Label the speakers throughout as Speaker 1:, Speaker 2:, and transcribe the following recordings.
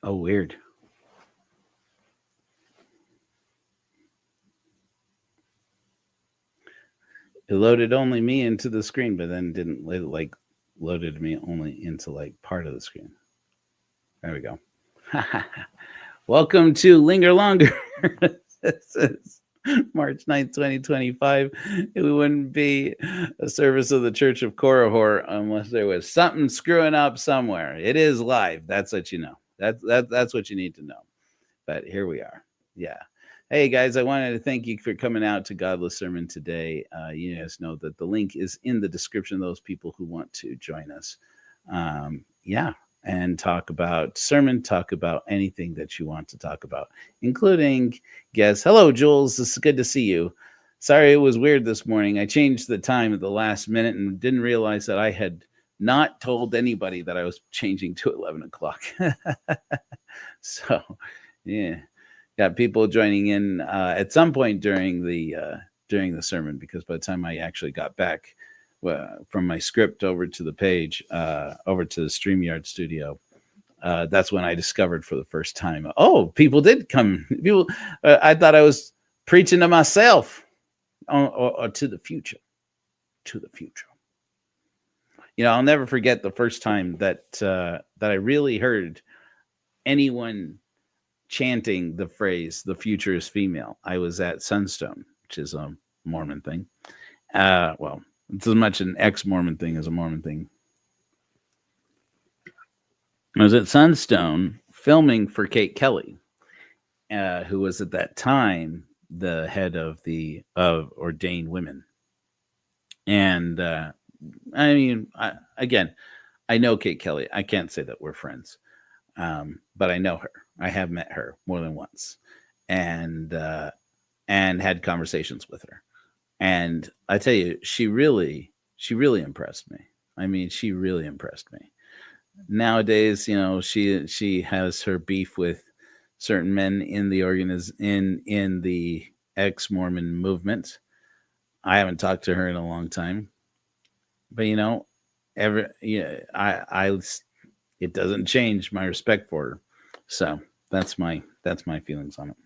Speaker 1: Oh, weird. It loaded only me into the screen, but then didn't like loaded me only into like part of the screen. There we go. Welcome to Linger Longer. This is March 9th, 2025. It wouldn't be a service of the Church of Korihor unless there was something screwing up somewhere. It is live. That's what you know. That's what you need to know. But here we are. Yeah. Hey guys, I wanted to thank you for coming out to Godless Sermon today. You guys know that the link is in the description. Those people who want to join us, yeah, and talk about sermon, talk about anything that you want to talk about, including guests. Hello, Jules. This is good to see you. Sorry, it was weird this morning. I changed the time at the last minute and didn't realize that I had not told anybody that I was changing to 11 o'clock. So, yeah. Got people joining in at some point during the sermon, because by the time I actually got back from my script over to the page, over to the StreamYard studio, that's when I discovered for the first time, oh, people did come. People, I thought I was preaching to myself, or to the future, You know, I'll never forget the first time that I really heard anyone chanting the phrase "the future is female." I was at Sunstone, which is a Mormon thing. Well, it's as much an ex-Mormon thing as a Mormon thing. I was at Sunstone filming for Kate Kelly, who was at that time the head of Ordained Women. And I mean, I know Kate Kelly. I can't say that we're friends, but I know her. I have met her more than once, and had conversations with her. And I tell you, she really impressed me. I mean, she really impressed me. Nowadays, you know, she has her beef with certain men in the in the ex-Mormon movement. I haven't talked to her in a long time, but you know, it doesn't change my respect for her. So that's my feelings on it.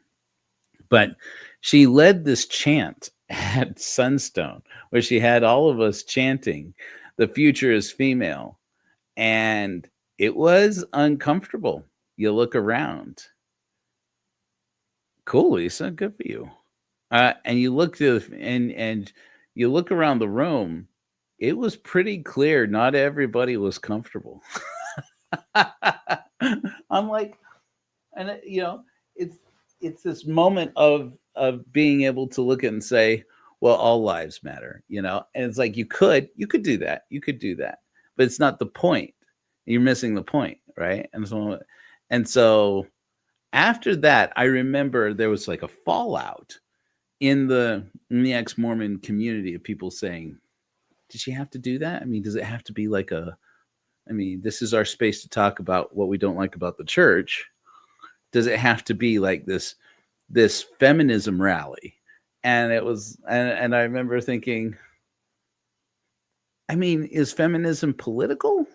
Speaker 1: But she led this chant at Sunstone where she had all of us chanting, "The future is female," and it was uncomfortable. You look around. Cool, Lisa. Good for you. And you look and you look around the room. It was pretty clear not everybody was comfortable. I'm like, and you know, it's this moment of being able to look at and say, well, all lives matter, you know. And it's like you could do that, but it's not the point. You're missing the point, right? And so after that, I remember there was like a fallout in the ex-Mormon community of people saying, did she have to do that? I mean, does it have to be like this is our space to talk about what we don't like about the church. Does it have to be like this feminism rally? And it was, and I remember thinking, I mean, is feminism political?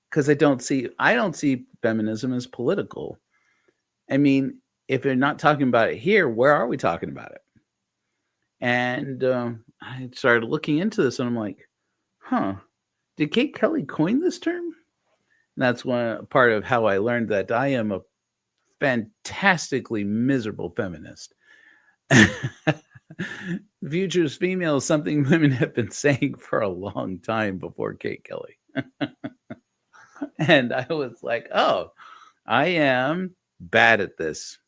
Speaker 1: Because I don't see feminism as political. I mean, if you're not talking about it here, where are we talking about it? And I started looking into this, and I'm like, huh, did Kate Kelly coin this term? And that's one part of how I learned that I am a fantastically miserable feminist. Future is female is something women have been saying for a long time before Kate Kelly. And I was like, oh, I am bad at this.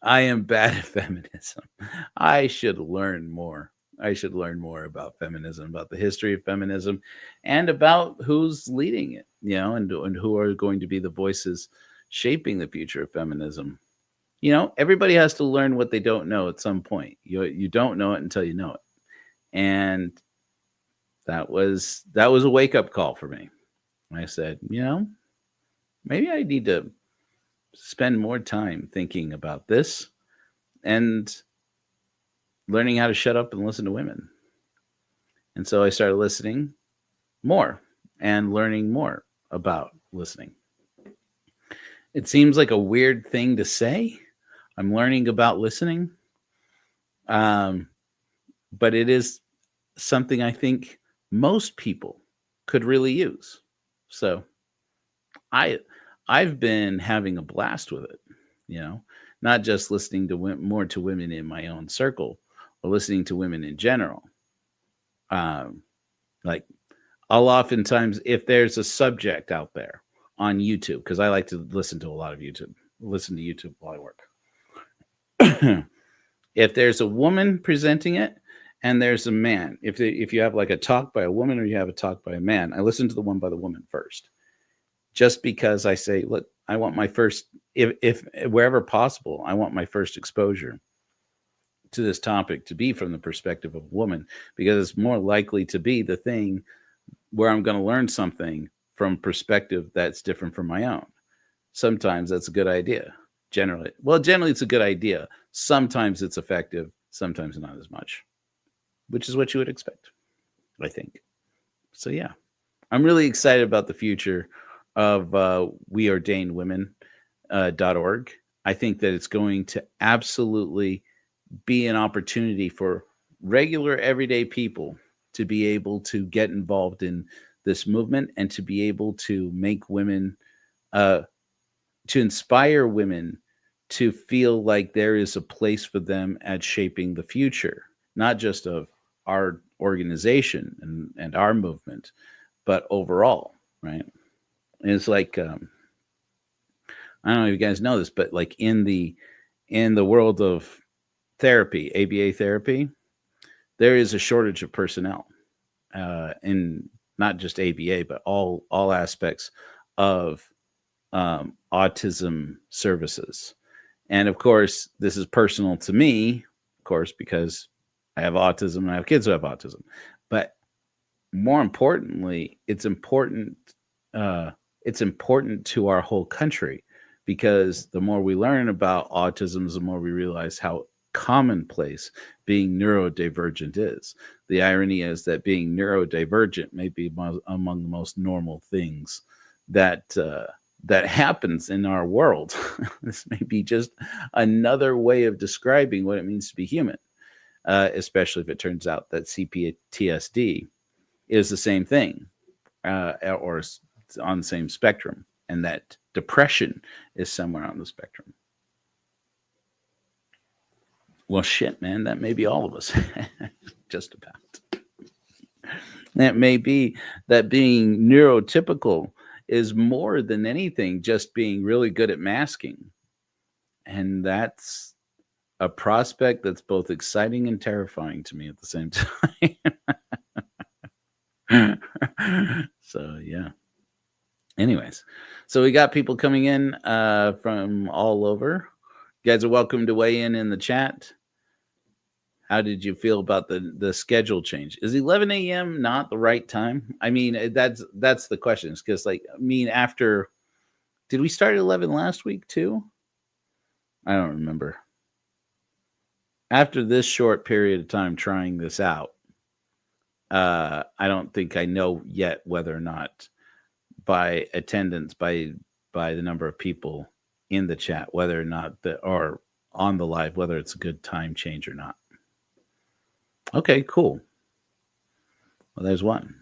Speaker 1: I am bad at feminism. I should learn more. I should learn more about feminism, about the history of feminism, and about who's leading it, you know, and who are going to be the voices shaping the future of feminism. You know, everybody has to learn what they don't know at some point. You don't know it until you know it. And that was a wake-up call for me. I said, you know, maybe I need to spend more time thinking about this and learning how to shut up and listen to women. And so I started listening more and learning more about listening. It seems like a weird thing to say. I'm learning about listening. Um, but it is something I think most people could really use. So I I've been having a blast with it, you know, not just listening to more to women in my own circle, but listening to women in general. Um, like I'll oftentimes, if there's a subject out there on YouTube, because I like to listen to a lot of YouTube, listen to YouTube while I work. If there's a woman presenting it and there's a man, if you have like a talk by a woman or you have a talk by a man, I listen to the one by the woman first, just because I say, look, I want my first, if wherever possible, I want my first exposure to this topic to be from the perspective of a woman, because it's more likely to be the thing where I'm going to learn something from perspective that's different from my own. Sometimes that's a good idea. Generally it's a good idea. Sometimes it's effective, sometimes not as much, which is what you would expect, I think. So yeah, I'm really excited about the future of weordainedwomen.org. I think that it's going to absolutely be an opportunity for regular everyday people to be able to get involved in this movement and to be able to make women to inspire women to feel like there is a place for them at shaping the future, not just of our organization and our movement, but overall, right? And it's like I don't know if you guys know this, but like in the world of therapy, ABA therapy, there is a shortage of personnel in not just ABA, but all aspects of autism services. And of course, this is personal to me, of course, because I have autism and I have kids who have autism. But more importantly, it's important. It's important to our whole country, because the more we learn about autism, the more we realize how commonplace being neurodivergent is. The irony is that being neurodivergent may be among the most normal things that that happens in our world. This may be just another way of describing what it means to be human, especially if it turns out that CPTSD is the same thing, or on the same spectrum, and that depression is somewhere on the spectrum. Well, shit, man, that may be all of us. Just about. It may be that being neurotypical is more than anything just being really good at masking. And that's a prospect that's both exciting and terrifying to me at the same time. So, yeah. Anyways, so we got people coming in from all over. You guys are welcome to weigh in the chat. How did you feel about the schedule change? Is 11 a.m. not the right time? I mean, that's the question. Because, like, I mean, after, did we start at 11 last week too? I don't remember. After this short period of time trying this out, I don't think I know yet whether or not by attendance, by the number of people in the chat, whether or not or on the live, whether it's a good time change or not. Okay, cool. Well, there's one.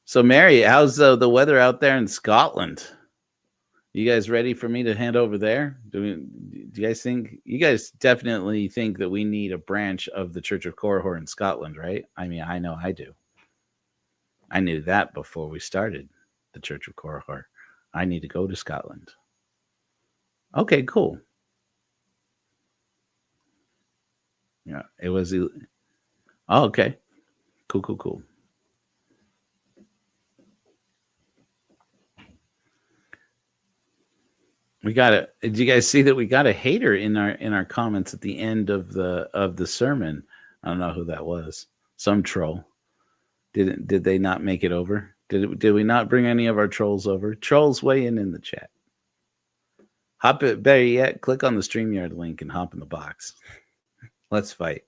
Speaker 1: So, Mary, how's the weather out there in Scotland? You guys ready for me to hand over there? Do you guys think, you guys definitely think that we need a branch of the Church of Corahor in Scotland, right? I mean, I know I do. I knew that before we started the Church of Corahor. I need to go to Scotland. Okay, cool. Yeah, it was. Oh, okay. Cool. We got it. Did you guys see that we got a hater in our comments at the end of the sermon? I don't know who that was. Some troll. Did they not make it over? Did we not bring any of our trolls over? Trolls, weigh in the chat. Hop it. Better yet, click on the StreamYard link and hop in the box. Let's fight.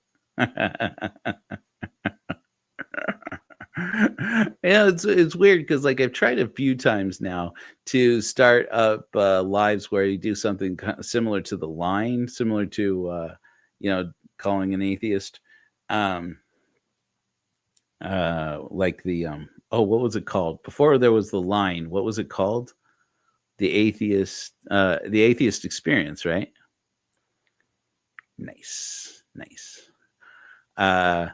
Speaker 1: Yeah, it's weird because like I've tried a few times now to start up lives where you do something similar to the line, similar to you know, calling an atheist, um, like the oh, what was it called before there was the line? What was it called? The atheist experience, right? Nice, nice. Uh,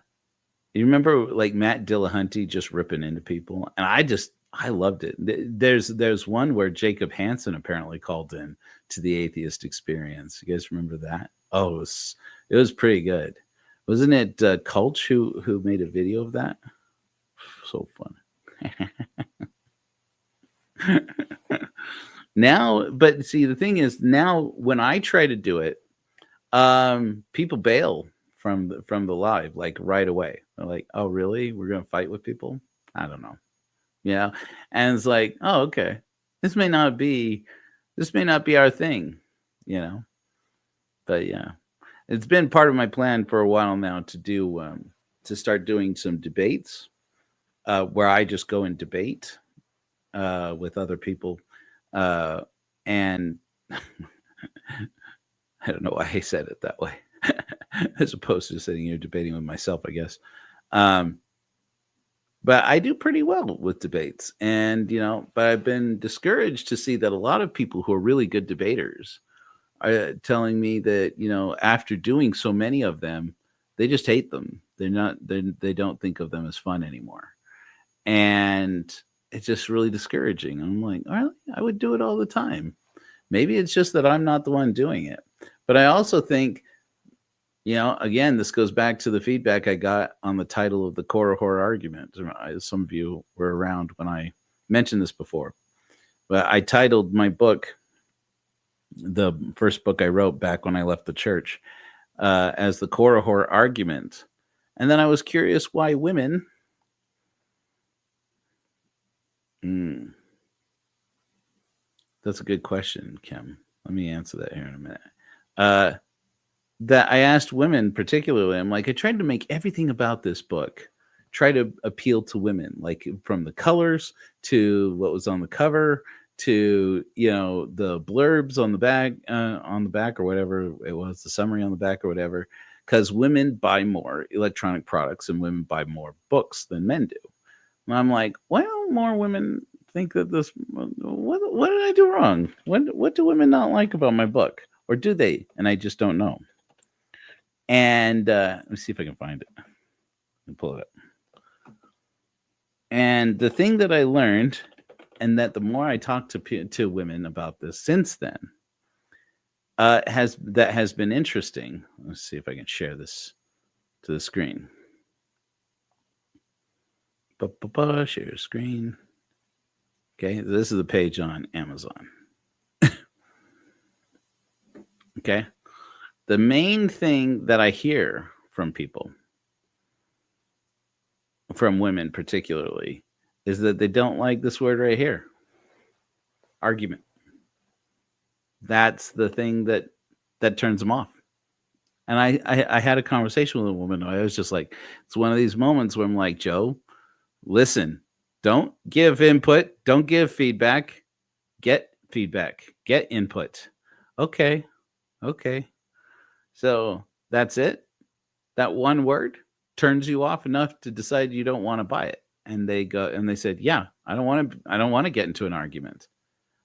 Speaker 1: You remember like Matt Dillahunty just ripping into people, and I loved it. There's one where Jacob Hansen apparently called in to the atheist experience. You guys remember that? Oh, it was pretty good. Wasn't it Culch who made a video of that? So fun. Now, but see, the thing is, now when I try to do it, people bail from the live like right away. They're like, "Oh, really? We're gonna fight with people? I don't know." You know, and it's like, "Oh, okay. This may not be this may not be our thing." You know, but yeah, it's been part of my plan for a while now to start doing some debates where I just go and debate with other people, uh, and I don't know why I said it that way, as opposed to sitting here debating with myself, I guess. Um, but I do pretty well with debates, and you know, but I've been discouraged to see that a lot of people who are really good debaters are telling me that you know, after doing so many of them, they just hate them. They don't think of them as fun anymore, and it's just really discouraging. I'm like, all right, I would do it all the time. Maybe it's just that I'm not the one doing it. But I also think, you know, again, this goes back to the feedback I got on the title of the core horror argument. Some of you were around when I mentioned this before. But I titled my book, the first book I wrote back when I left the church, as the core horror argument. And then I was curious why women. Hmm, that's a good question, Kim. Let me answer that here in a minute. Uh, that I asked women particularly. I'm like, I tried to make everything about this book try to appeal to women, like from the colors to what was on the cover to you know the blurbs on the back or whatever it was, the summary on the back or whatever. Because women buy more electronic products and women buy more books than men do. And I'm like, well, more women think that this. What did I do wrong? What do women not like about my book, or do they? And I just don't know. And let me see if I can find it and pull it up. And the thing that I learned, and that the more I talk to women about this since then, has been interesting. Let's see if I can share this to the screen. Share screen. Okay, this is the page on Amazon. Okay, the main thing that I hear from people, from women particularly, is that they don't like this word right here, argument. That's the thing that turns them off. And I had a conversation with a woman. I was just like, it's one of these moments where I'm like, Joe, listen, don't give input, don't give feedback, get feedback, get input. Okay, okay. So that's it. That one word turns you off enough to decide you don't want to buy it. And they go and they said, yeah, I don't want to get into an argument.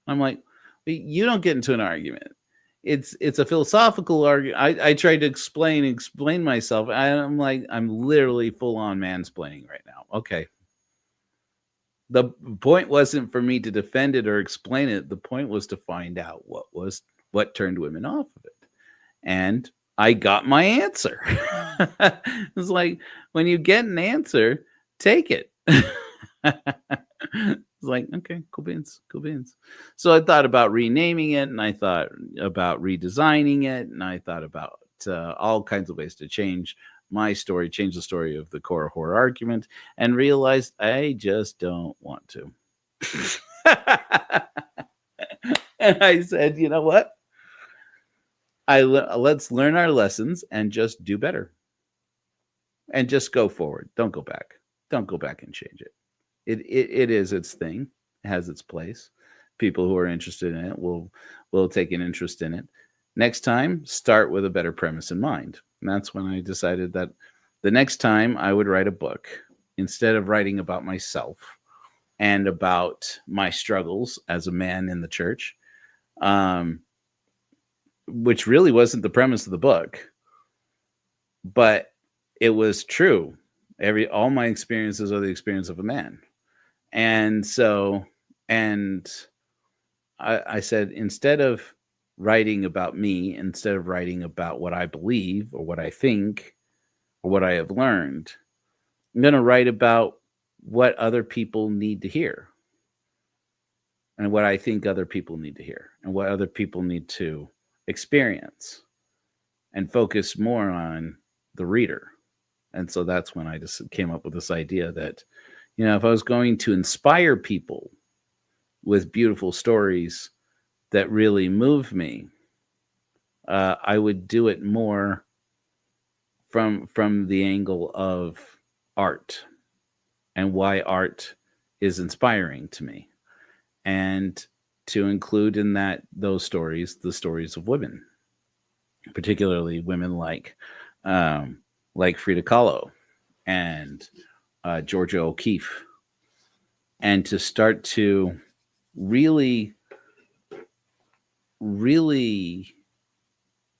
Speaker 1: I'm like, you don't get into an argument. It's a philosophical argument. I tried to explain myself. I'm like, I'm literally full on mansplaining right now. Okay. The point wasn't for me to defend it or explain it. The point was to find out what turned women off of it. And I got my answer. It's like when you get an answer, take it. It's like, okay, cool beans, cool beans. So I thought about renaming it, and I thought about redesigning it, and I thought about all kinds of ways to change my story, change the story of the core horror argument, and realized I just don't want to. And I said, you know what? Let's learn our lessons and just do better, and just go forward. Don't go back. don't go back and change it. It is its thing. It has its place. People who are interested in it will take an interest in it. Next time, start with a better premise in mind. And that's when I decided that the next time I would write a book, instead of writing about myself and about my struggles as a man in the church, which really wasn't the premise of the book, but it was true. All my experiences are the experience of a man. And so, and I said, instead of writing about me, instead of writing about what I believe or what I think or what I have learned, I'm going to write about what other people need to hear and what I think other people need to hear and what other people need to experience, and focus more on the reader. And so that's when I just came up with this idea that, if I was going to inspire people with beautiful stories that really move me, I would do it more from the angle of art and why art is inspiring to me, and to include in those stories the stories of women, particularly women like Frida Kahlo and Georgia O'Keeffe, and to start to really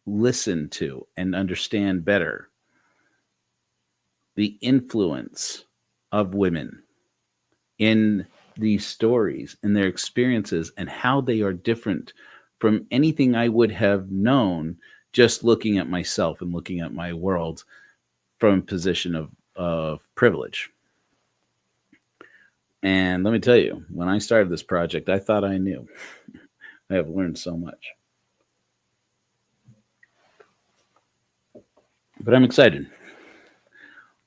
Speaker 1: listen to and understand better the influence of women in these stories and their experiences and how they are different from anything I would have known just looking at myself and looking at my world from a position of privilege. And let me tell you, when I started this project, I thought I knew. I have learned so much. But I'm excited.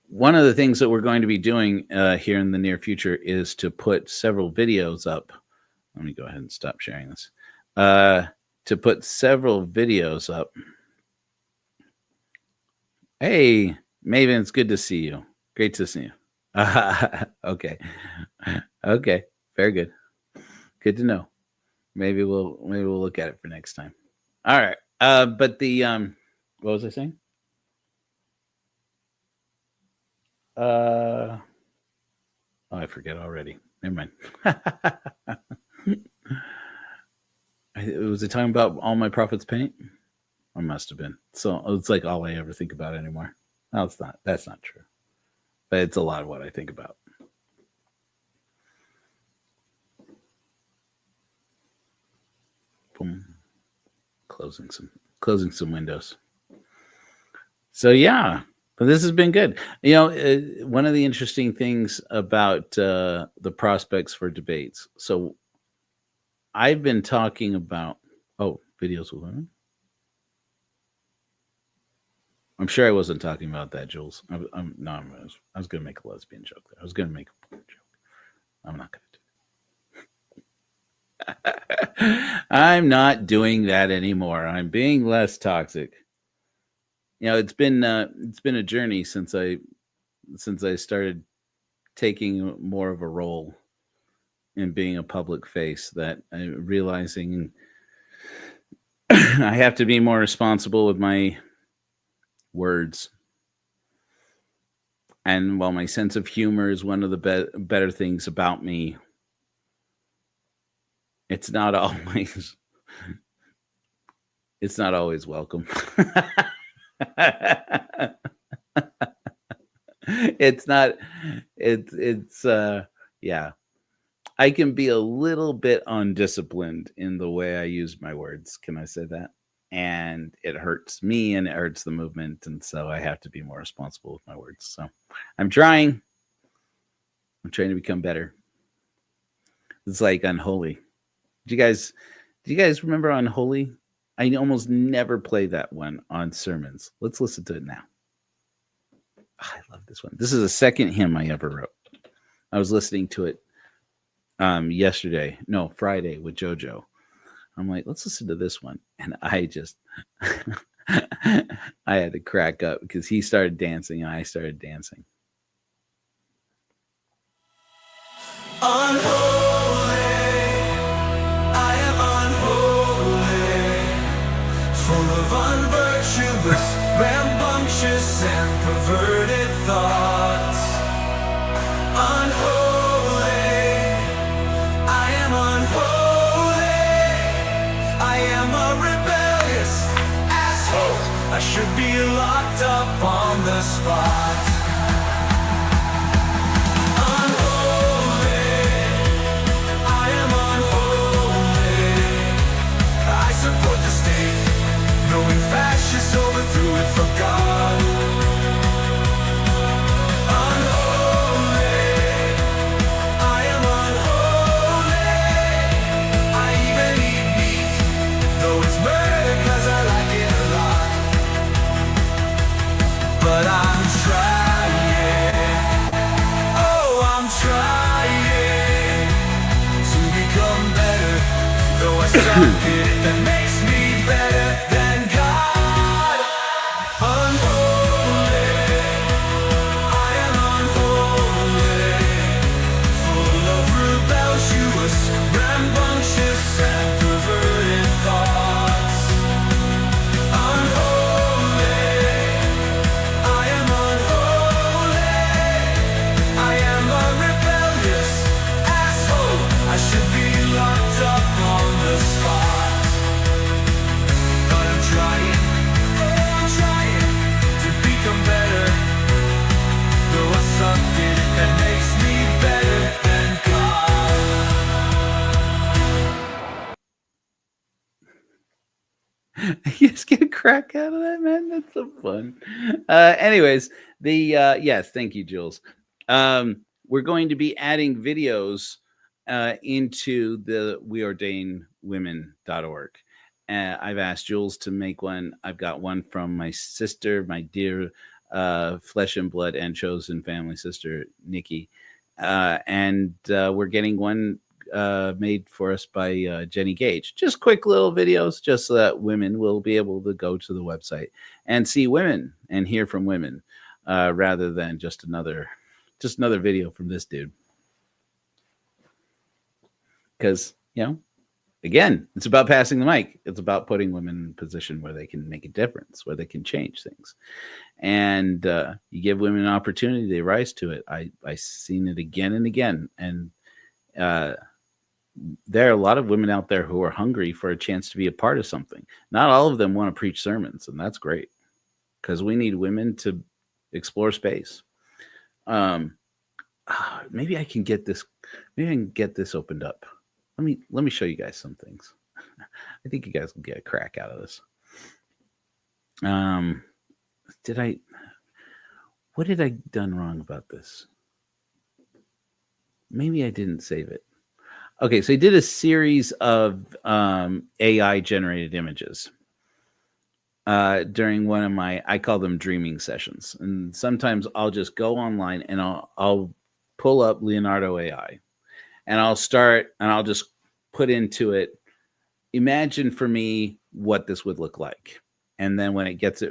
Speaker 1: One of the things that we're going to be doing here in the near future is to put several videos up. Let me go ahead and stop sharing this. To put several videos up. Hey, Maven, it's good to see you. Great to see you. Okay. Okay. Very good. Good to know. Maybe we'll look at it for next time. All right. But the what was I saying? Oh, I forget already. Never mind. Was it talking about all my prophets paint? I must have been. So it's like all I ever think about anymore. No, it's not. That's not true. But it's a lot of what I think about. Boom. Closing some windows. So yeah, but this has been good. One of the interesting things about the prospects for debates. So I've been talking about videos with women. I'm sure I wasn't talking about that, Jules. I was going to make a lesbian joke there. I was going to make a porn joke. I'm not going to do it. I'm not doing that anymore. I'm being less toxic. It's been a journey since I started taking more of a role in being a public face, that I'm realizing I have to be more responsible with my words. And while my sense of humor is one of the better things about me, it's not always welcome. Yeah. I can be a little bit undisciplined in the way I use my words. Can I say that? And it hurts me and it hurts the movement. And so I have to be more responsible with my words. So I'm trying to become better. It's like Unholy. Do you guys remember Unholy? I almost never play that one on sermons. Let's listen to it now. I love this one. This is the second hymn I ever wrote. I was listening to it Friday with JoJo. I'm like, let's listen to this one. And I just, I had to crack up because he started dancing and I started dancing.
Speaker 2: Unholy, I am unholy, full of unvirtuous, rambunctious, and perverted thoughts. Unholy, I am unholy, I am a rebellious asshole. I should be locked up on the spot. Fascists overthrew it for God. Unholy, I am unholy. I even eat meat, though it's murder 'cause I like it a lot. But I'm trying, oh I'm trying to become better, though I suck it, that makes me better than God. Unholy, I am unholy, full of rebellious, rambunctious, and perverted thoughts. Unholy, I am unholy, I am a rebellious asshole. I should be locked up on the spot. But I'm trying, oh I'm trying to become better, though I suck at it, that makes me better than God.
Speaker 1: You just get a crack out of that, man. That's so fun. Anyways, yes, thank you, Jules. We're going to be adding videos into the weordainwomen.org. I've asked Jules to make one. I've got one from my sister, my dear flesh and blood and chosen family sister, Nikki. And we're getting one made for us by Jenny Gage. Just quick little videos, just so that women will be able to go to the website and see women and hear from women, rather than just another video from this dude. Because again, it's about passing the mic. It's about putting women in a position where they can make a difference, where they can change things. And you give women an opportunity, they rise to it. I've seen it again and again. And there are a lot of women out there who are hungry for a chance to be a part of something. Not all of them want to preach sermons, and that's great, because we need women to explore space. Maybe I can get this. Maybe I can get this opened up. Let me show you guys some things. I think you guys will get a crack out of this. What did I done wrong about this? Maybe I didn't save it. Okay, so I did a series of AI generated images during one of my, I call them dreaming sessions. And sometimes I'll just go online and I'll pull up Leonardo AI and I'll just put into it, imagine for me what this would look like. And then when it gets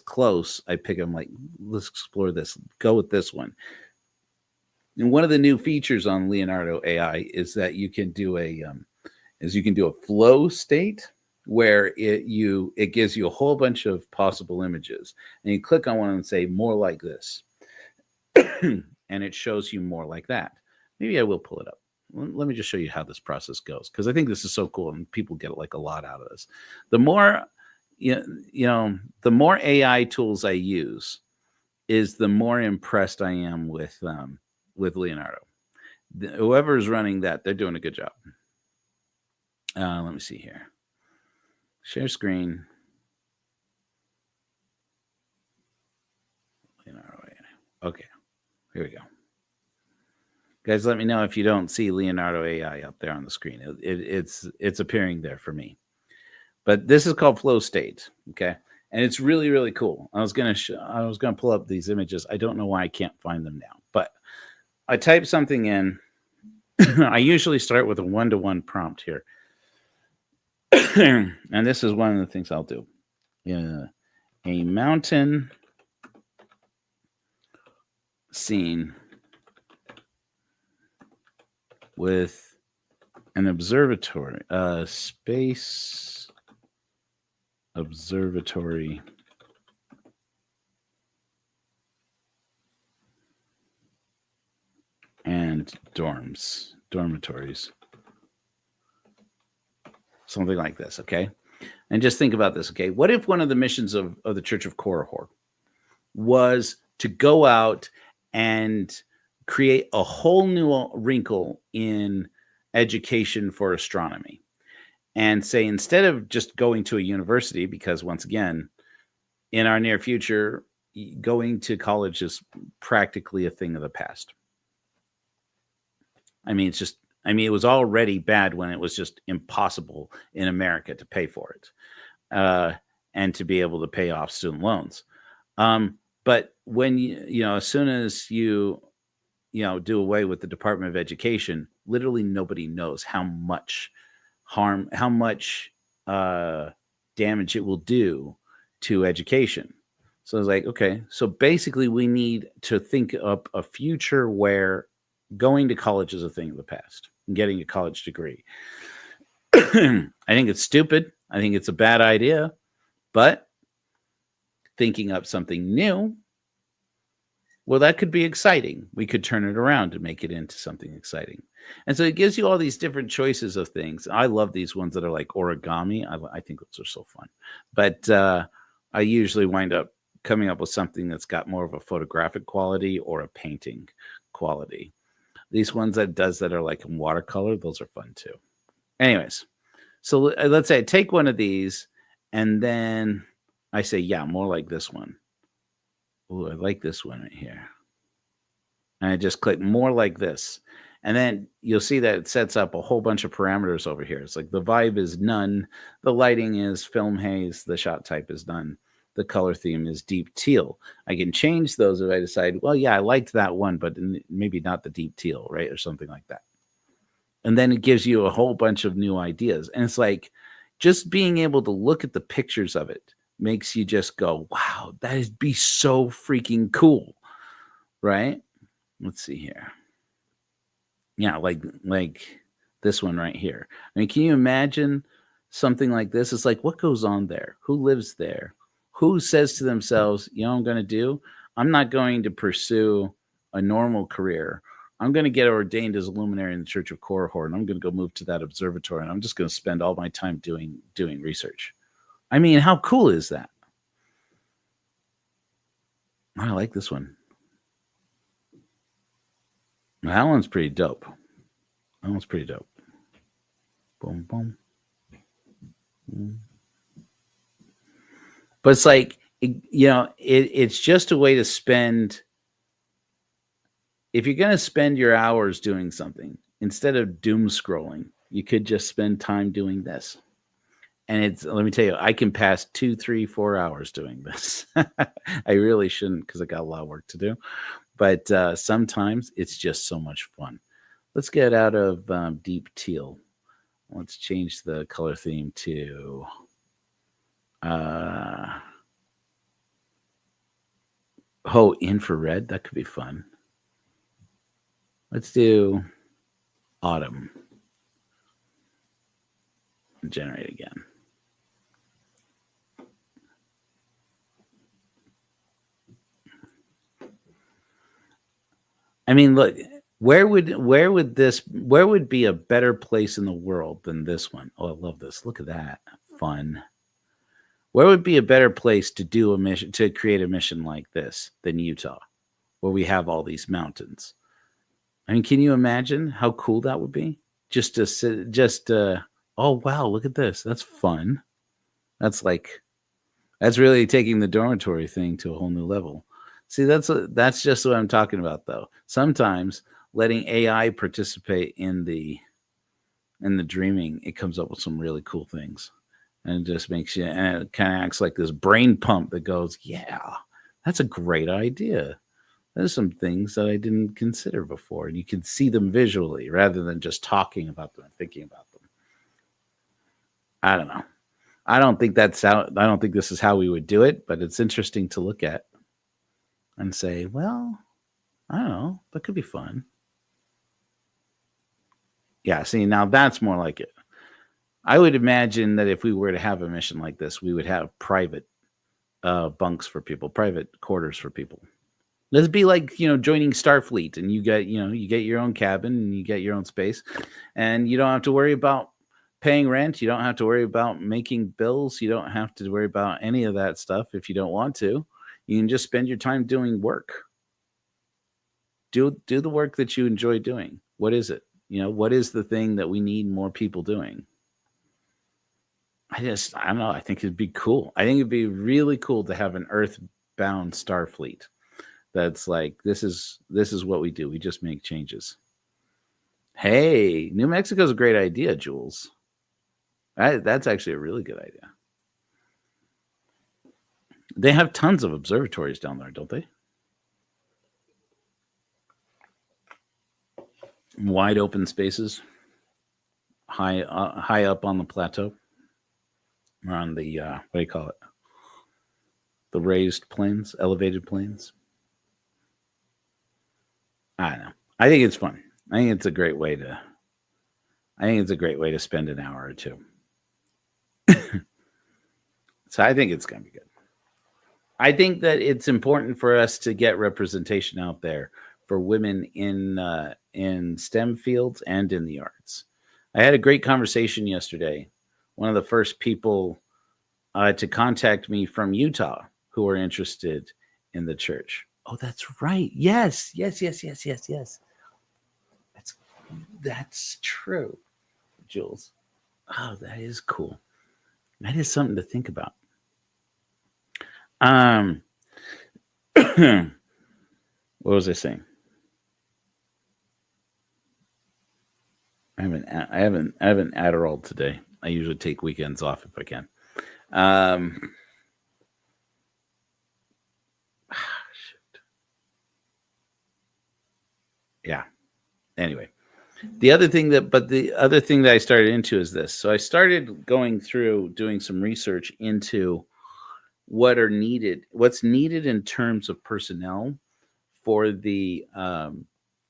Speaker 1: close, I pick them like, let's explore this, go with this one. And one of the new features on Leonardo AI is that you can do a flow state where it gives you a whole bunch of possible images, and you click on one and say more like this, and it shows you more like that. Maybe I will pull it up. Let me just show you how this process goes, because I think this is so cool and people get like a lot out of this. The more the more AI tools I use, is the more impressed I am with Leonardo. Whoever's running that, they're doing a good job. Let me see here. Share screen. Leonardo AI. Okay, here we go. Guys, let me know if you don't see Leonardo AI up there on the screen. It's appearing there for me. But this is called Flow State, okay? And it's really, really cool. I was gonna pull up these images. I don't know why I can't find them now, but I type something in. I usually start with a 1-to-1 prompt here. And this is one of the things I'll do. A mountain scene with an observatory, space observatory and dormitories. Something like this, okay? And just think about this, okay? What if one of the missions of the Church of Korihor was to go out and create a whole new wrinkle in education for astronomy? And say, instead of just going to a university, because once again, in our near future, going to college is practically a thing of the past. I mean, it was already bad when it was just impossible in America to pay for it and to be able to pay off student loans. But when as soon as you do away with the Department of Education, literally nobody knows how much harm, how much damage it will do to education. So it's like, okay, so basically we need to think up a future where going to college is a thing of the past and getting a college degree. I think it's stupid. I think it's a bad idea, but thinking up something new, well, that could be exciting. We could turn it around and make it into something exciting. And so it gives you all these different choices of things. I love these ones that are like origami. I think those are so fun. But I usually wind up coming up with something that's got more of a photographic quality or a painting quality. These ones that are like in watercolor, those are fun too. Anyways, so let's say I take one of these and then I say, yeah, more like this one. Ooh, I like this one right here. And I just click more like this. And then you'll see that it sets up a whole bunch of parameters over here. It's like the vibe is none. The lighting is film haze. The shot type is none. The color theme is deep teal. I can change those if I decide, well, yeah, I liked that one, but maybe not the deep teal, right? Or something like that. And then it gives you a whole bunch of new ideas. And it's like just being able to look at the pictures of it makes you just go, wow, that'd be so freaking cool, right? Let's see here. Yeah, like this one right here. I mean, can you imagine something like this? It's like, what goes on there? Who lives there? Who says to themselves, you know what I'm going to do? I'm not going to pursue a normal career. I'm going to get ordained as a luminary in the Church of Korihor, and I'm going to go move to that observatory, and I'm just going to spend all my time doing research. I mean, how cool is that? I like this one. That one's pretty dope. Boom, boom. But it's like, it's just a way to spend. If you're going to spend your hours doing something, instead of doom scrolling, you could just spend time doing this. And let me tell you, I can pass 2, 3, 4 hours doing this. I really shouldn't because I got a lot of work to do. But sometimes it's just so much fun. Let's get out of deep teal. Let's change the color theme to infrared. That could be fun. Let's do autumn. Generate again. I mean, look, where would be a better place in the world than this one? Oh, I love this. Look at that. Fun. Where would be a better place to do a mission, to create a mission like this than Utah, where we have all these mountains? I mean, can you imagine how cool that would be? Oh wow, look at this. That's fun. That's really taking the dormitory thing to a whole new level. See, that's just what I'm talking about, though. Sometimes letting AI participate in the dreaming, it comes up with some really cool things, and it just makes you, and it kind of acts like this brain pump that goes, yeah, that's a great idea. There's some things that I didn't consider before, and you can see them visually rather than just talking about them and thinking about them. I don't know. I don't think this is how we would do it, but it's interesting to look at and say, well, I don't know, that could be fun. Yeah, see, now that's more like it. I would imagine that if we were to have a mission like this, we would have private bunks for people, private quarters for people. Let's be like, joining Starfleet, and you get your own cabin and you get your own space, and you don't have to worry about paying rent. You don't have to worry about making bills. You don't have to worry about any of that stuff if you don't want to. You can just spend your time doing work. Do the work that you enjoy doing. What is it? What is the thing that we need more people doing? I don't know. I think it'd be cool. I think it'd be really cool to have an earthbound Starfleet that's like, this is what we do. We just make changes. Hey, New Mexico's a great idea, Jules. That's actually a really good idea. They have tons of observatories down there, don't they? Wide open spaces, high up on the plateau, or on the what do you call it? The raised plains, elevated plains. I don't know. I think it's fun. I think it's a great way to. I think it's a great way to spend an hour or two. So I think it's gonna be good. I think that it's important for us to get representation out there for women in STEM fields and in the arts. I had a great conversation yesterday. One of the first people to contact me from Utah who are interested in the church. Oh, that's right. Yes. That's true, Jules. Oh, that is cool. That is something to think about. What was I saying? I haven't Adderall today. I usually take weekends off if I can. Shoot. Yeah. Anyway, the other thing that I started into is this. So I started going through doing some research into what's needed in terms of personnel for the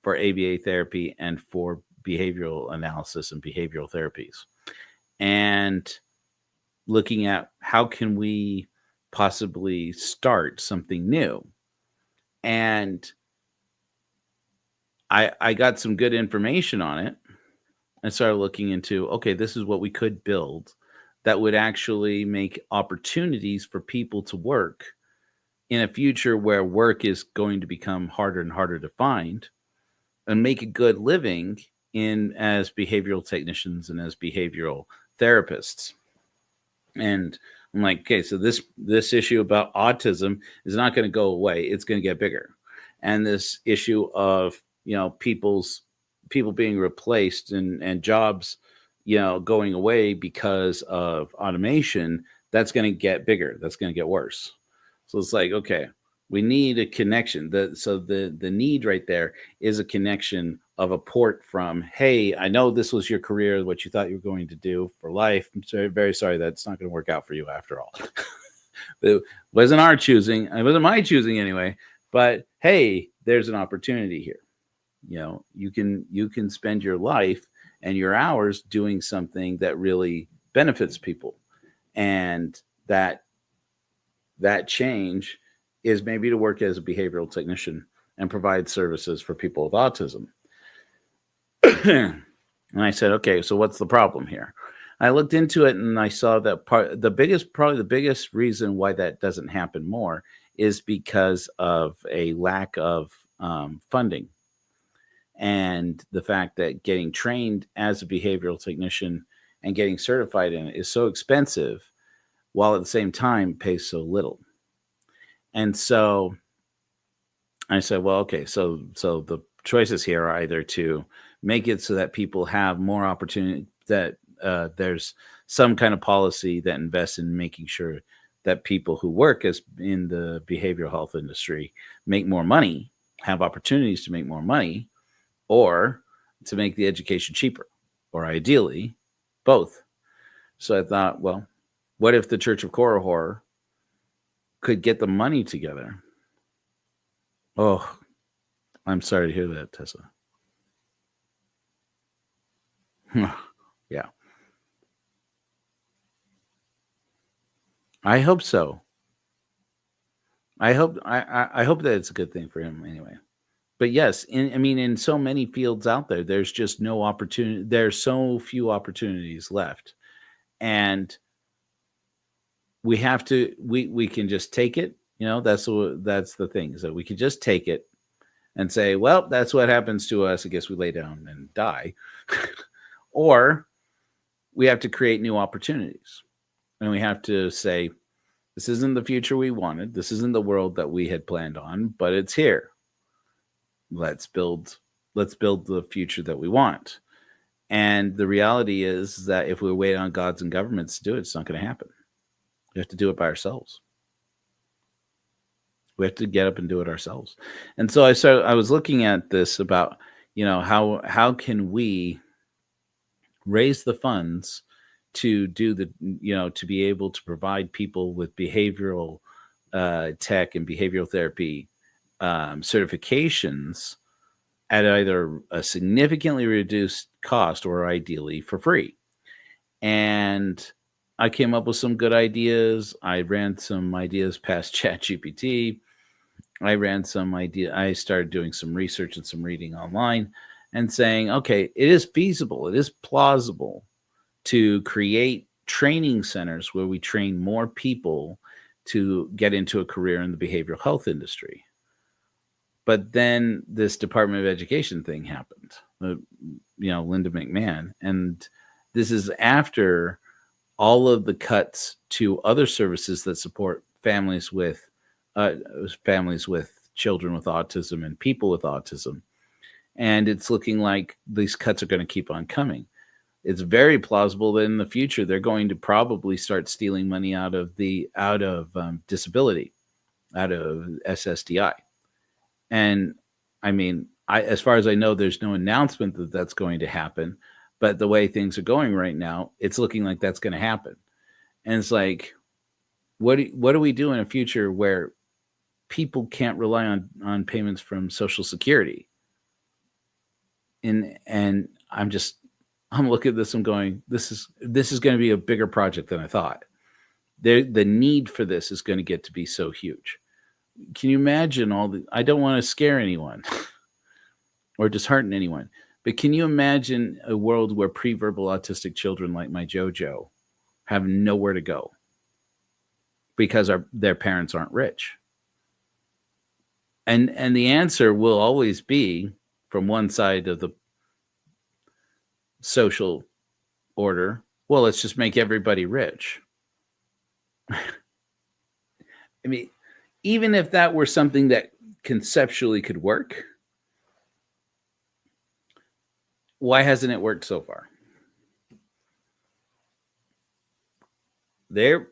Speaker 1: for ABA therapy and for behavioral analysis and behavioral therapies, and looking at how can we possibly start something new. And I got some good information on it. I started looking into, okay, this is what we could build that would actually make opportunities for people to work in a future where work is going to become harder and harder to find, and make a good living in as behavioral technicians and as behavioral therapists. And I'm like, okay, so this issue about autism is not going to go away. It's going to get bigger. And this issue of, people being replaced and jobs, going away because of automation, that's going to get bigger. That's going to get worse. So it's like, okay, we need a connection. The need right there is a connection of a port from, hey, I know this was your career, what you thought you were going to do for life. I'm very, very sorry that's not going to work out for you after all. It wasn't our choosing. It wasn't my choosing anyway. But hey, there's an opportunity here. You can spend your life and your hours doing something that really benefits people, and that change is maybe to work as a behavioral technician and provide services for people with autism. And I said, okay, so what's the problem here? I looked into it and I saw that probably the biggest reason why that doesn't happen more is because of a lack of funding, and the fact that getting trained as a behavioral technician and getting certified in it is so expensive, while at the same time pays so little. And so I said, well, okay, so the choices here are either to make it so that people have more opportunity, that there's some kind of policy that invests in making sure that people who work as in the behavioral health industry make more money, have opportunities to make more money, or to make the education cheaper, or ideally both. So I thought, well, what if the Church of Horror could get the money together? Oh, I'm sorry to hear that, Tessa. Yeah. I hope so. I hope that it's a good thing for him anyway. But yes, I mean, in so many fields out there, there's just no opportunity. There's so few opportunities left, and we have to. We can just take it. That's the thing is that we could just take it and say, well, that's what happens to us. I guess we lay down and die, or we have to create new opportunities, and we have to say, this isn't the future we wanted. This isn't the world that we had planned on, but it's here. Let's build the future that we want. And the reality is that if we wait on gods and governments to do it, it's not going to happen. We have to do it by ourselves. We have to get up and do it ourselves. And so I was looking at this about, how can we raise the funds to do to be able to provide people with behavioral tech and behavioral therapy certifications at either a significantly reduced cost or ideally for free. And I came up with some good ideas. I ran some ideas past ChatGPT. I started doing some research and some reading online and saying, okay, it is feasible, it is plausible to create training centers where we train more people to get into a career in the behavioral health industry. But then this Department of Education thing happened, Linda McMahon. And this is after all of the cuts to other services that support families with children with autism and people with autism. And it's looking like these cuts are going to keep on coming. It's very plausible that in the future they're going to probably start stealing money out of disability, out of SSDI. And I mean, as far as I know, there's no announcement that that's going to happen. But the way things are going right now, it's looking like that's going to happen. And it's like, what do we do in a future where people can't rely on payments from Social Security? And I'm looking at this, I'm going, this is going to be a bigger project than I thought. The need for this is going to get to be so huge. Can you imagine I don't want to scare anyone or dishearten anyone, but can you imagine a world where pre-verbal autistic children like my JoJo have nowhere to go because their parents aren't rich? And the answer will always be from one side of the social order, well, let's just make everybody rich. I mean, even if that were something that conceptually could work, why hasn't it worked so far? They're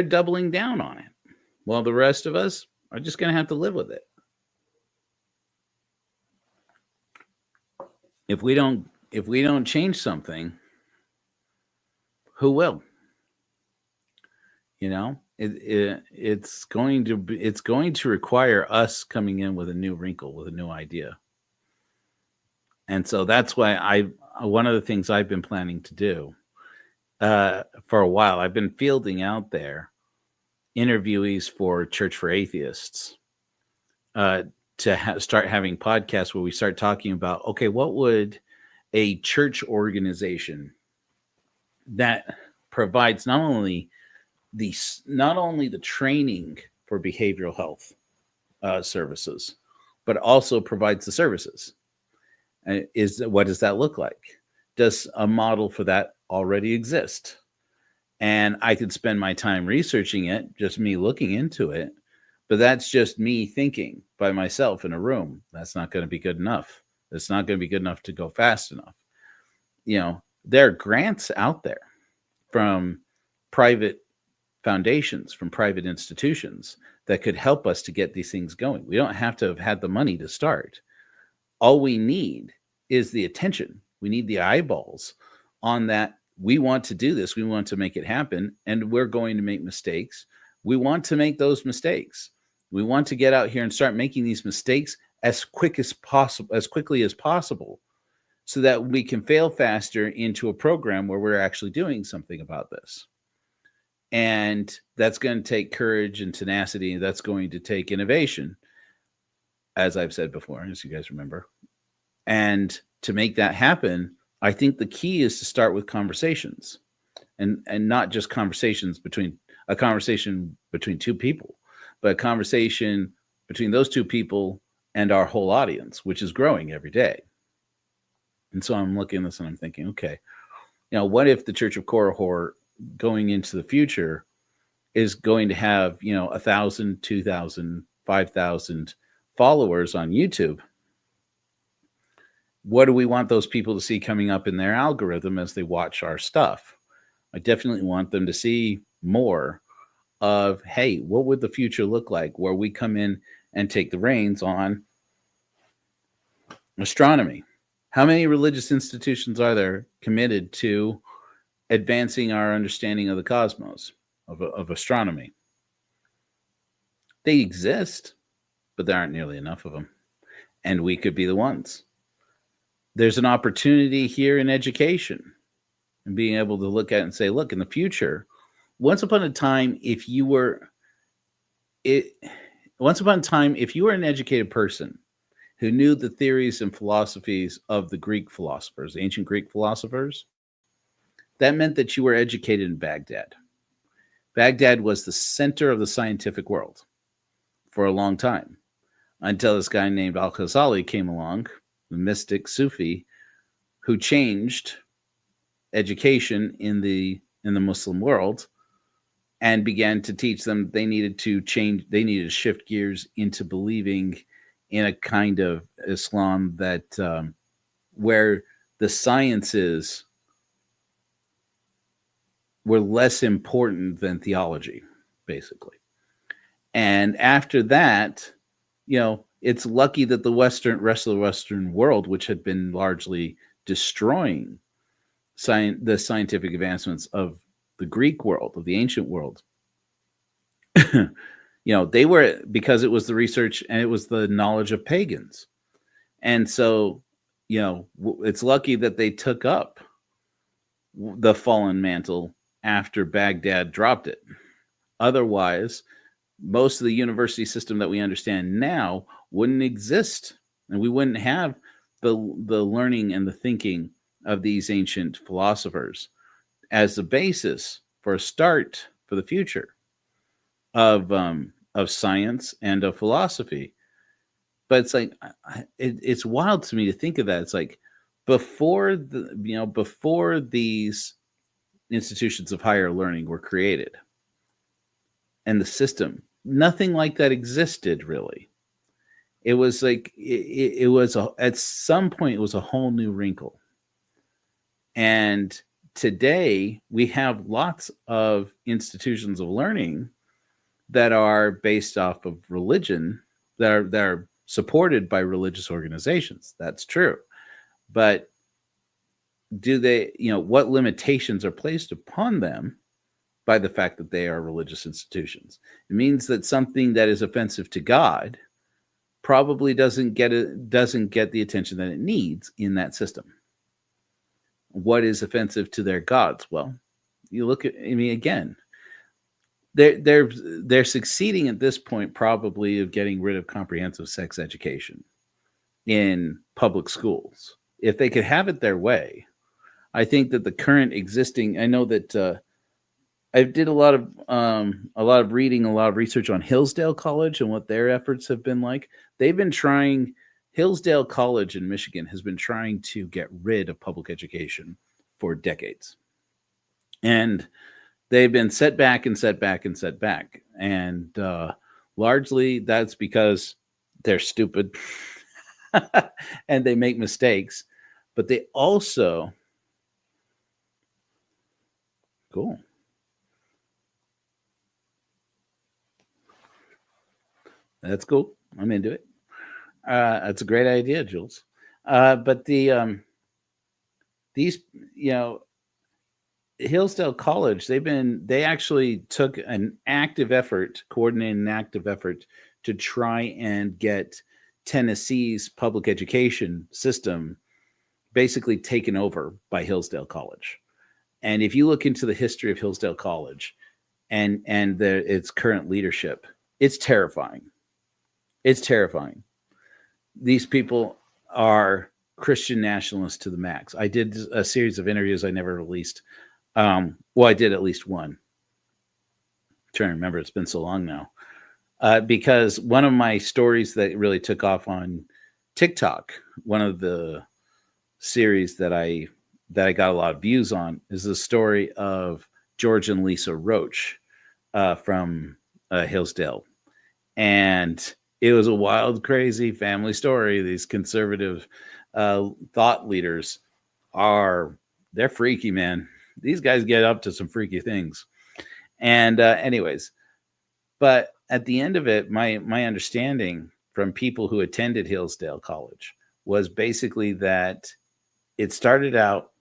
Speaker 1: doubling down on it, while the rest of us are just going to have to live with it. If we don't change something, who will? It's going to require us coming in with a new wrinkle, with a new idea. And so that's why one of the things I've been planning to do for a while, I've been fielding out there interviewees for Church for Atheists to start having podcasts where we start talking about, okay, what would a church organization that provides not only the training for behavioral health services, but also provides the services. What does that look like? Does a model for that already exist? And I could spend my time researching it, just me looking into it, but that's just me thinking by myself in a room. That's not going to be good enough. It's not going to be good enough to go fast enough. There are grants out there from private foundations, from private institutions that could help us to get these things going. We don't have to have had the money to start. All we need is the attention. We need the eyeballs on that. We want to do this. We want to make it happen. And we're going to make mistakes. We want to make those mistakes. We want to get out here and start making these mistakes as quickly as possible, so that we can fail faster into a program where we're actually doing something about this. And that's going to take courage and tenacity. That's going to take innovation, as I've said before, as you guys remember. And to make that happen, I think the key is to start with conversations, and not just conversations between a conversation between two people, but a conversation between those two people and our whole audience, which is growing every day. And so I'm looking at this and I'm thinking, okay, what if the Church of Korihor going into the future is going to have, 1,000, 2,000, 5,000 followers on YouTube? What do we want those people to see coming up in their algorithm as they watch our stuff? I definitely want them to see more of, hey, what would the future look like where we come in and take the reins on astronomy? How many religious institutions are there committed to advancing our understanding of the cosmos, of astronomy? They exist, but there aren't nearly enough of them. And we could be the ones. There's an opportunity here in education and being able to look at it and say, look, in the future, once upon a time, if you were an educated person who knew the theories and philosophies of the Greek philosophers, ancient Greek philosophers, that meant that you were educated in Baghdad. Baghdad was the center of the scientific world for a long time, until this guy named Al-Ghazali came along, the mystic Sufi, who changed education in the Muslim world and began to teach them they needed to shift gears into believing in a kind of Islam that where the sciences were less important than theology, basically. And after that, it's lucky that the rest of the Western world, which had been largely destroying the scientific advancements of the Greek world, of the ancient world, they were, because it was the research and it was the knowledge of pagans. And so, it's lucky that they took up the fallen mantle after Baghdad dropped it. Otherwise, most of the university system that we understand now wouldn't exist, and we wouldn't have the learning and the thinking of these ancient philosophers as the basis for a start for the future of science and of philosophy. But it's like it's wild to me to think of that. It's like before these institutions of higher learning were created and the system, nothing like that existed really. It was like it was at some point it was a whole new wrinkle. And today we have lots of institutions of learning that are based off of religion, that are supported by religious organizations. That's true. But do they, what limitations are placed upon them by the fact that they are religious institutions? It means that something that is offensive to God probably doesn't get the attention that it needs in that system. What is offensive to their gods? Well, you look at, again, they're succeeding at this point probably of getting rid of comprehensive sex education in public schools. If they could have it their way, I think that the current existing, I know that I did a lot of reading, a lot of research on Hillsdale College and what their efforts have been like. They've been trying, Hillsdale College in Michigan has been trying to get rid of public education for decades. And they've been set back and set back and set back. And largely that's because they're stupid and they make mistakes. But they also, cool. That's cool. I'm into it. That's a great idea, Jules. But these, Hillsdale College, they actually took an active effort, coordinated an active effort to try and get Tennessee's public education system basically taken over by Hillsdale College. And if you look into the history of Hillsdale College and its current leadership, it's terrifying. It's terrifying. These people are Christian nationalists to the max. I did a series of interviews I never released. Well, I did at least one. I'm trying to remember, it's been so long now. Because one of my stories that really took off on TikTok, one of the series that I got a lot of views on, is the story of George and Lisa Roach from Hillsdale, and it was a wild, crazy family story. These conservative thought leaders they're freaky, man. These guys get up to some freaky things. And anyways, but at the end of it, my understanding from people who attended Hillsdale College was basically that it started out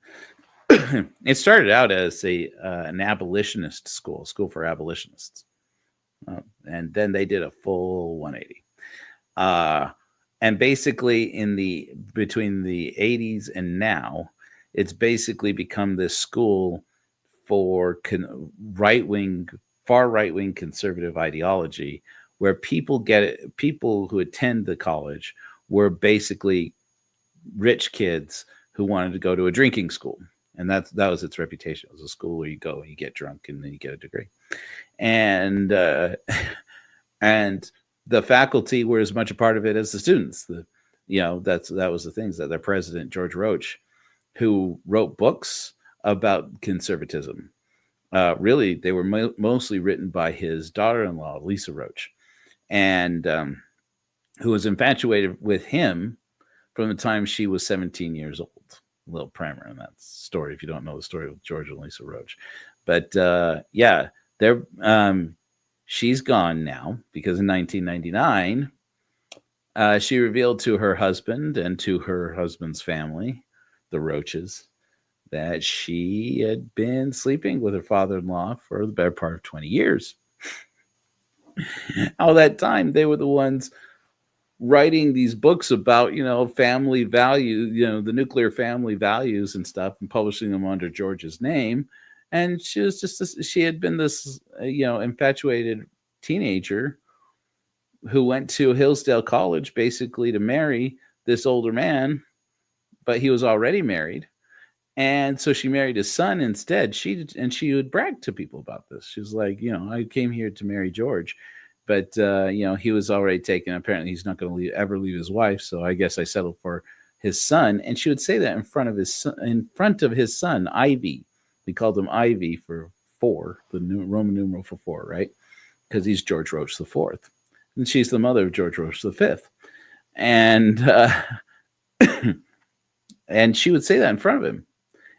Speaker 1: as an abolitionist school for abolitionists, and then they did a full 180. And basically, between the 80s and now, it's basically become this school for far right wing conservative ideology, where people who attend the college were basically rich kids who wanted to go to a drinking school. And that was its reputation. It was a school where you go and you get drunk and then you get a degree. And and the faculty were as much a part of it as the students. That was the things that their president, George Roach, who wrote books about conservatism. Really, they were mostly written by his daughter-in-law, Lisa Roach, and who was infatuated with him from the time she was 17 years old. A little primer on that story if you don't know the story of George and Lisa Roach. But yeah, she's gone now because in 1999, she revealed to her husband and to her husband's family, the Roaches, that she had been sleeping with her father-in-law for the better part of 20 years. All that time, they were the ones writing these books about, family value, the nuclear family values and stuff, and publishing them under George's name. And she had been this, infatuated teenager who went to Hillsdale College basically to marry this older man, but he was already married. And so she married his son instead. She would brag to people about this. She was like, I came here to marry George, but he was already taken. Apparently, he's not going to ever leave his wife. So I guess I settled for his son. And she would say that in front of his son, Ivy. We called him Ivy for 4, the Roman numeral for 4, right? Because he's George Roach the 4th, and she's the mother of George Roach the 5th. And and she would say that in front of him.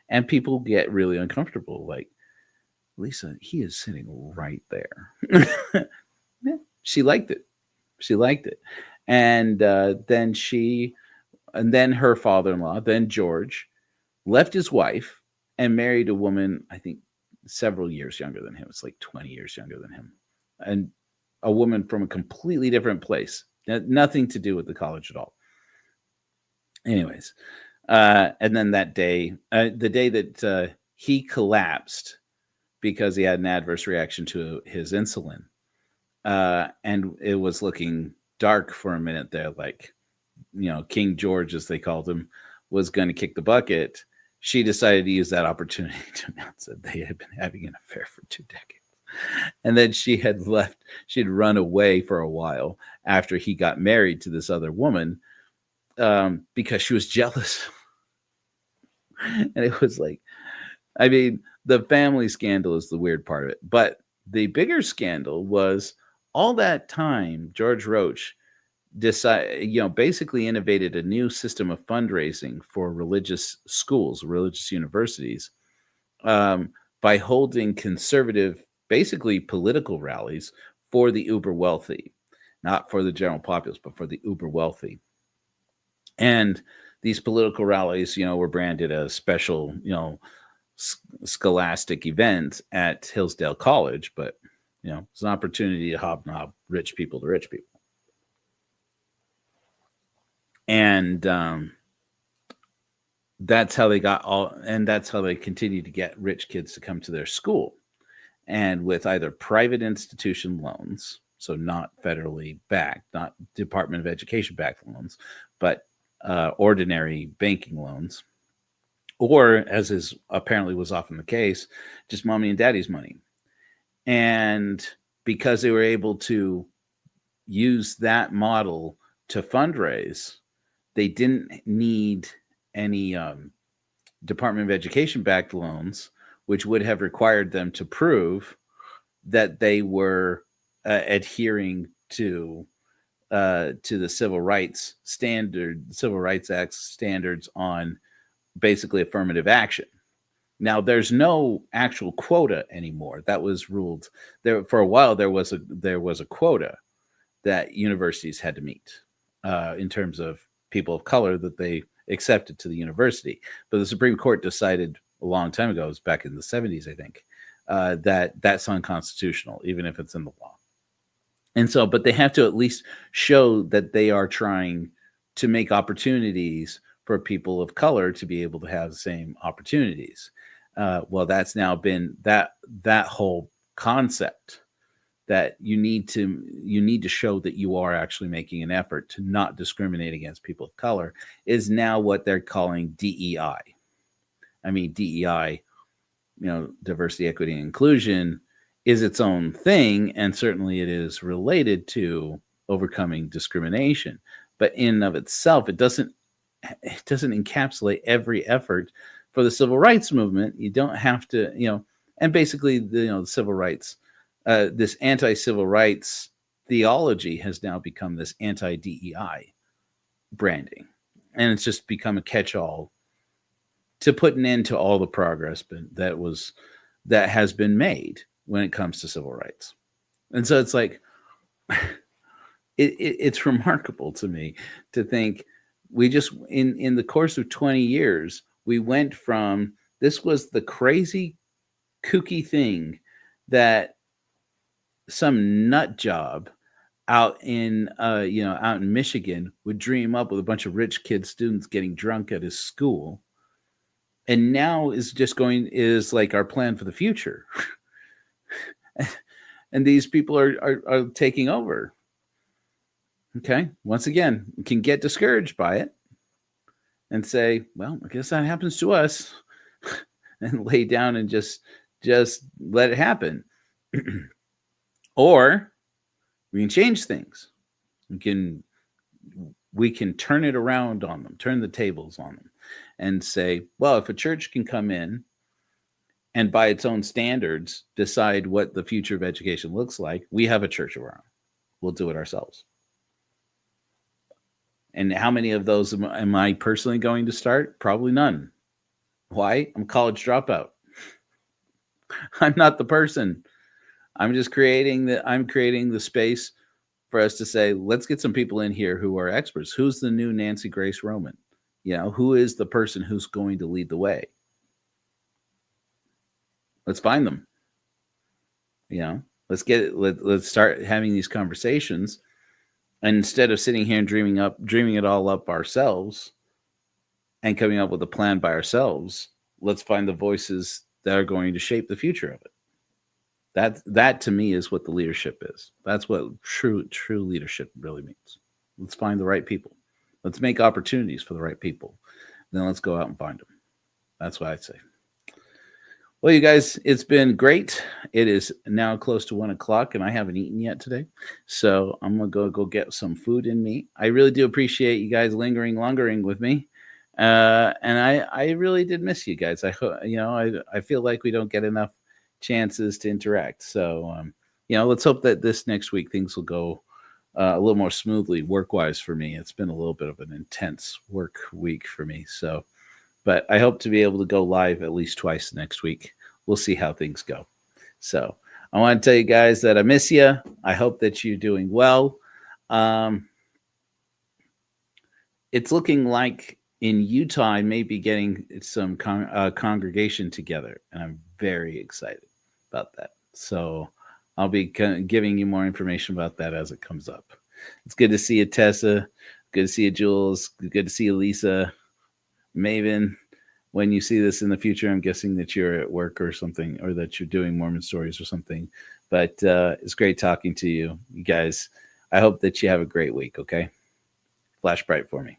Speaker 1: And people get really uncomfortable. Like, Lisa, he is sitting right there. Yeah, she liked it. And then her father-in-law, then George, left his wife and married a woman, I think, several years younger than him. It's like 20 years younger than him. And a woman from a completely different place. Nothing to do with the college at all. Anyways. And then that day, the day that he collapsed because he had an adverse reaction to his insulin, and it was looking dark for a minute there, like, King George, as they called him, was going to kick the bucket. She decided to use that opportunity to announce that they had been having an affair for 2 decades. And then she had run away for a while after he got married to this other woman, because she was jealous. And it was like, the family scandal is the weird part of it. But the bigger scandal was all that time, George Roach basically innovated a new system of fundraising for religious schools, religious universities, by holding conservative, basically political rallies for the uber wealthy, not for the general populace, but for the uber wealthy. And these political rallies, were branded as special, scholastic events at Hillsdale College, but, it's an opportunity to hobnob rich people to rich people. And that's how they got all, and that's how they continue to get rich kids to come to their school. And with either private institution loans, so not federally backed, not Department of Education backed loans, but ordinary banking loans, or as is apparently was often the case, just mommy and daddy's money. And because they were able to use that model to fundraise, they didn't need any Department of Education backed loans, which would have required them to prove that they were adhering to the Civil Rights Act standards on basically affirmative action. Now, there's no actual quota anymore. That was ruled there for a while. There was a quota that universities had to meet in terms of people of color that they accepted to the university. But the Supreme Court decided a long time ago, it was back in the 70s, I think, that that's unconstitutional, even if it's in the law. And so, but they have to at least show that they are trying to make opportunities for people of color to be able to have the same opportunities. Well, that's now been that whole concept that you need to show that you are actually making an effort to not discriminate against people of color is now what they're calling DEI. I mean, DEI, diversity, equity, and inclusion is its own thing, and certainly it is related to overcoming discrimination. But in and of itself, it doesn't encapsulate every effort for the civil rights movement. You don't have to, and basically the civil rights, this anti-civil rights theology has now become this anti-DEI branding, and it's just become a catch-all to put an end to all the progress that has been made when it comes to civil rights. And so it's like it's remarkable to me to think we just in the course of 20 years we went from this was the crazy kooky thing that some nut job out in Michigan would dream up with a bunch of rich kid students getting drunk at his school, and now is like our plan for the future. And these people are taking over. Okay, once again, you can get discouraged by it and say, well, I guess that happens to us, and lay down and just let it happen. Or we can change things. We can turn it around on them, turn the tables on them, and say, well, if a church can come in and by its own standards decide what the future of education looks like, we have a church of our own. We'll do it ourselves. And how many of those am I personally going to start? Probably none. Why? I'm a college dropout. I'm not the person. I'm just creating the space for us to say, let's get some people in here who are experts. Who's the new Nancy Grace Roman? Who is the person who's going to lead the way? Let's find them. Let's start having these conversations. And instead of sitting here and dreaming it all up ourselves and coming up with a plan by ourselves, let's find the voices that are going to shape the future of it. That to me is what the leadership is. That's what true leadership really means. Let's find the right people. Let's make opportunities for the right people. Then let's go out and find them. That's what I'd say. Well, you guys, it's been great. It is now close to 1:00, and I haven't eaten yet today. So I'm going to go get some food in me. I really do appreciate you guys lingering with me. And I really did miss you guys. I feel like we don't get enough chances to interact. So, let's hope that this next week things will go a little more smoothly work-wise for me. It's been a little bit of an intense work week for me. So, but I hope to be able to go live at least twice next week. We'll see how things go. So I want to tell you guys that I miss you. I hope that you're doing well. It's looking like in Utah, I may be getting some congregation together, and I'm very excited about that. So I'll be giving you more information about that as it comes up. It's good to see you, Tessa. Good to see you, Jules. Good to see you, Lisa. Maven. when you see this in the future, I'm guessing that you're at work or something, or that you're doing Mormon stories or something. But it's great talking to you guys. I hope that you have a great week. Okay. Flash bright for me.